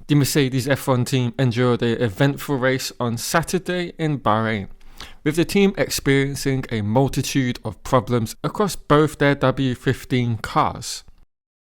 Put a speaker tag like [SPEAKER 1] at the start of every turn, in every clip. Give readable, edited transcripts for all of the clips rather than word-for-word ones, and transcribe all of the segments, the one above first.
[SPEAKER 1] The Mercedes F1 team endured an eventful race on Saturday in Bahrain, with the team experiencing a multitude of problems across both their W15 cars.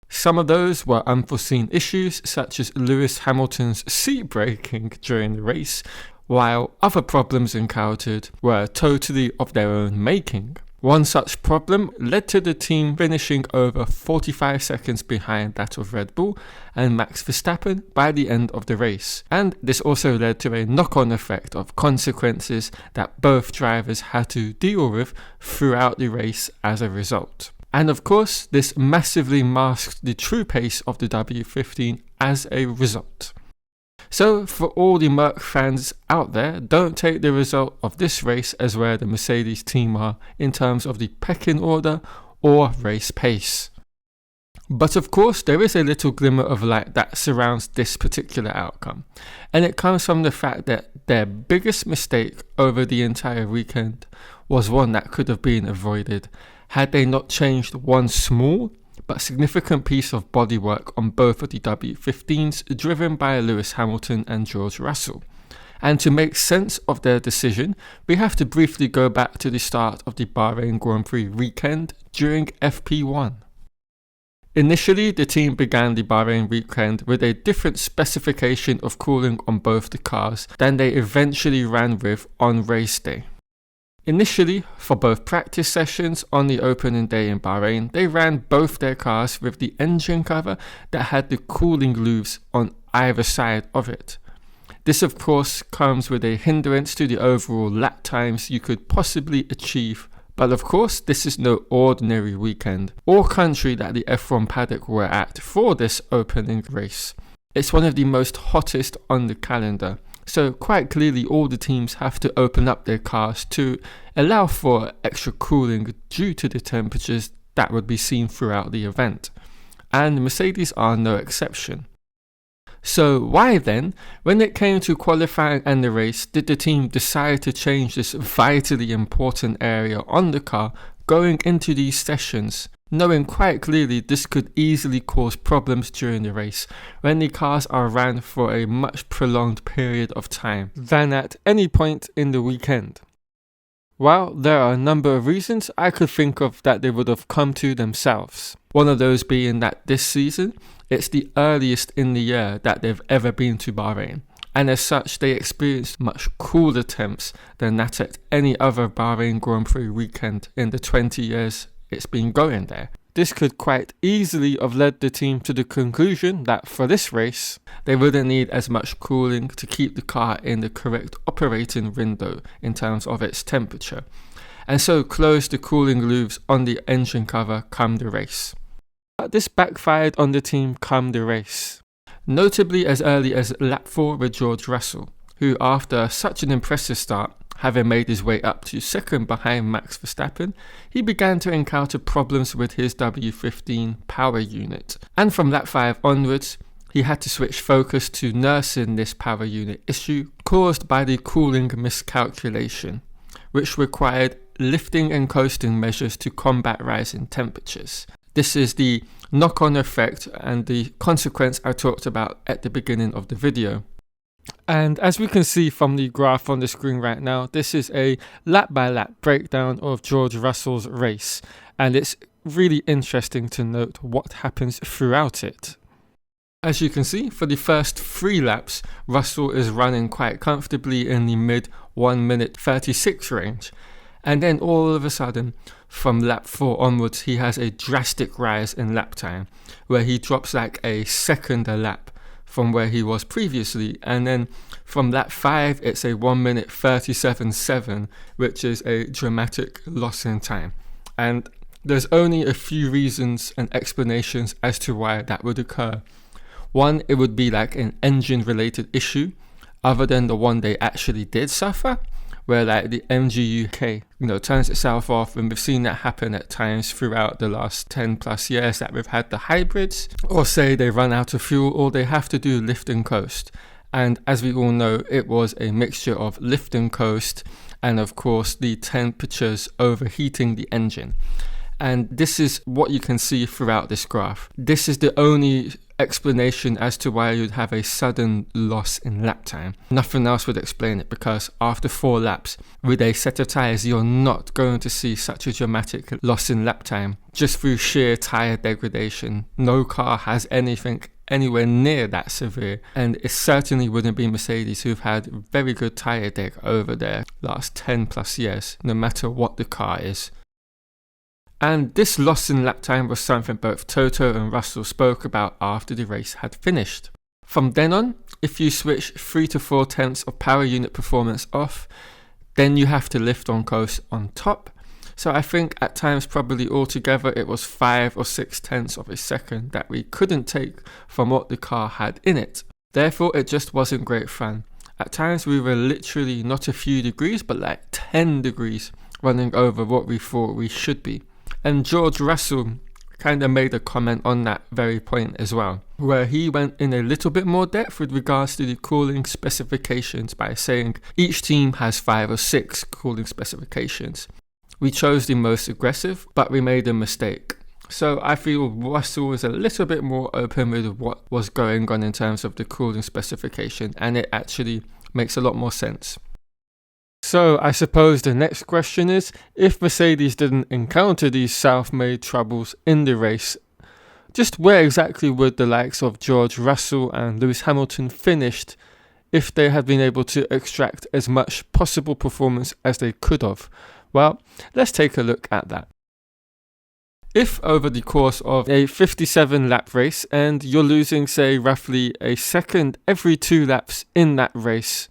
[SPEAKER 1] Some of those were unforeseen issues such as Lewis Hamilton's seat braking during the race, while other problems encountered were totally of their own making. One such problem led to the team finishing over 45 seconds behind that of Red Bull and Max Verstappen by the end of the race, and this also led to a knock-on effect of consequences that both drivers had to deal with throughout the race as a result. And of course, this massively masked the true pace of the W15 as a result. So for all the Merc fans out there, don't take the result of this race as where the Mercedes team are in terms of the pecking order or race pace. But of course, there is a little glimmer of light that surrounds this particular outcome, and it comes from the fact that their biggest mistake over the entire weekend was one that could have been avoided had they not changed one small but significant piece of bodywork on both of the W15's driven by Lewis Hamilton and George Russell. And to make sense of their decision, we have to briefly go back to the start of the Bahrain Grand Prix weekend during FP1. Initially, the team began the Bahrain weekend with a different specification of cooling on both the cars than they eventually ran with on race day. Initially, for both practice sessions on the opening day in Bahrain, they ran both their cars with the engine cover that had the cooling loops on either side of it. This of course comes with a hindrance to the overall lap times you could possibly achieve, but of course this is no ordinary weekend or country that the F1 paddock were at for this opening race. It's one of the most hottest on the calendar. So quite clearly all the teams have to open up their cars to allow for extra cooling due to the temperatures that would be seen throughout the event. And Mercedes are no exception. So why then, when it came to qualifying and the race, did the team decide to change this vitally important area on the car going into these sessions, knowing quite clearly this could easily cause problems during the race when the cars are ran for a much prolonged period of time than at any point in the weekend? Well, there are a number of reasons I could think of that they would have come to themselves. One of those being that this season, it's the earliest in the year that they've ever been to Bahrain, and as such they experienced much cooler temps than that at any other Bahrain Grand Prix weekend in the 20 years it's been going there. This could quite easily have led the team to the conclusion that for this race, they wouldn't need as much cooling to keep the car in the correct operating window in terms of its temperature, and so close the cooling loops on the engine cover come the race. But this backfired on the team come the race, notably as early as lap 4 with George Russell, who after such an impressive start, having made his way up to second behind Max Verstappen, he began to encounter problems with his W15 power unit. And from lap 5 onwards, he had to switch focus to nursing this power unit issue caused by the cooling miscalculation, which required lifting and coasting measures to combat rising temperatures. This is the knock-on effect and the consequence I talked about at the beginning of the video. And as we can see from the graph on the screen right now, this is a lap-by-lap breakdown of George Russell's race, and it's really interesting to note what happens throughout it. As you can see, for the first 3 laps, Russell is running quite comfortably in the mid 1 minute 36 range, and then all of a sudden, from lap 4 onwards, he has a drastic rise in lap time, where he drops like a second a lap from where he was previously, and then from lap 5 it's a 1 minute 37.7, which is a dramatic loss in time. And there's only a few reasons and explanations as to why that would occur. One, it would be like an engine related issue other than the one they actually did suffer, where like the MGU-K, turns itself off, and we've seen that happen at times throughout the last 10 plus years that we've had the hybrids, or say they run out of fuel or they have to do lift and coast. And as we all know, it was a mixture of lift and coast and of course the temperatures overheating the engine. And this is what you can see throughout this graph. This is the only explanation as to why you'd have a sudden loss in lap time. Nothing else would explain it, because after 4 laps with a set of tyres, you're not going to see such a dramatic loss in lap time just through sheer tyre degradation. No car has anything anywhere near that severe, and it certainly wouldn't be Mercedes, who've had very good tyre deg over their last 10 plus years, no matter what the car is. And this loss in lap time was something both Toto and Russell spoke about after the race had finished. From then on, if you switch 3 to 4 tenths of power unit performance off, then you have to lift on coast on top. So I think at times probably altogether it was 5 or 6 tenths of a second that we couldn't take from what the car had in it. Therefore it just wasn't great fun. At times we were literally not a few degrees, but like 10 degrees running over what we thought we should be. And George Russell kind of made a comment on that very point as well, where he went in a little bit more depth with regards to the cooling specifications by saying each team has 5 or 6 cooling specifications. We chose the most aggressive, but we made a mistake. So I feel Russell was a little bit more open with what was going on in terms of the cooling specification, and it actually makes a lot more sense. So I suppose the next question is, if Mercedes didn't encounter these self-made troubles in the race, just where exactly would the likes of George Russell and Lewis Hamilton finished if they had been able to extract as much possible performance as they could have? Well, let's take a look at that. If over the course of a 57 lap race and you're losing, say, roughly a second every 2 laps in that race,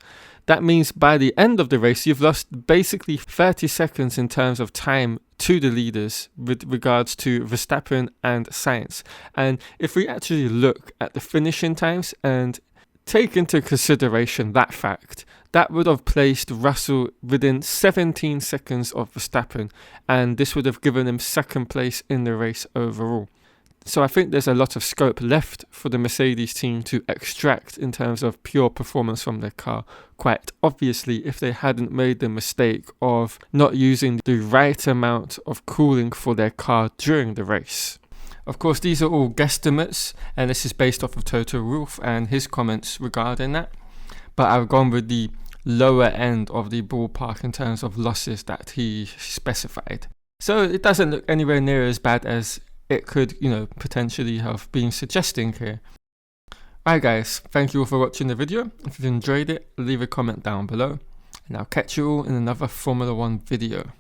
[SPEAKER 1] that means by the end of the race, you've lost basically 30 seconds in terms of time to the leaders with regards to Verstappen and Sainz. And if we actually look at the finishing times and take into consideration that fact, that would have placed Russell within 17 seconds of Verstappen, and this would have given him second place in the race overall. So I think there's a lot of scope left for the Mercedes team to extract in terms of pure performance from their car. Quite obviously, if they hadn't made the mistake of not using the right amount of cooling for their car during the race. Of course, these are all guesstimates, and this is based off of Toto Wolff and his comments regarding that. But I've gone with the lower end of the ballpark in terms of losses that he specified. So it doesn't look anywhere near as bad as it could, potentially have been suggesting here. Alright guys, thank you all for watching the video. If you've enjoyed it, leave a comment down below. And I'll catch you all in another Formula 1 video.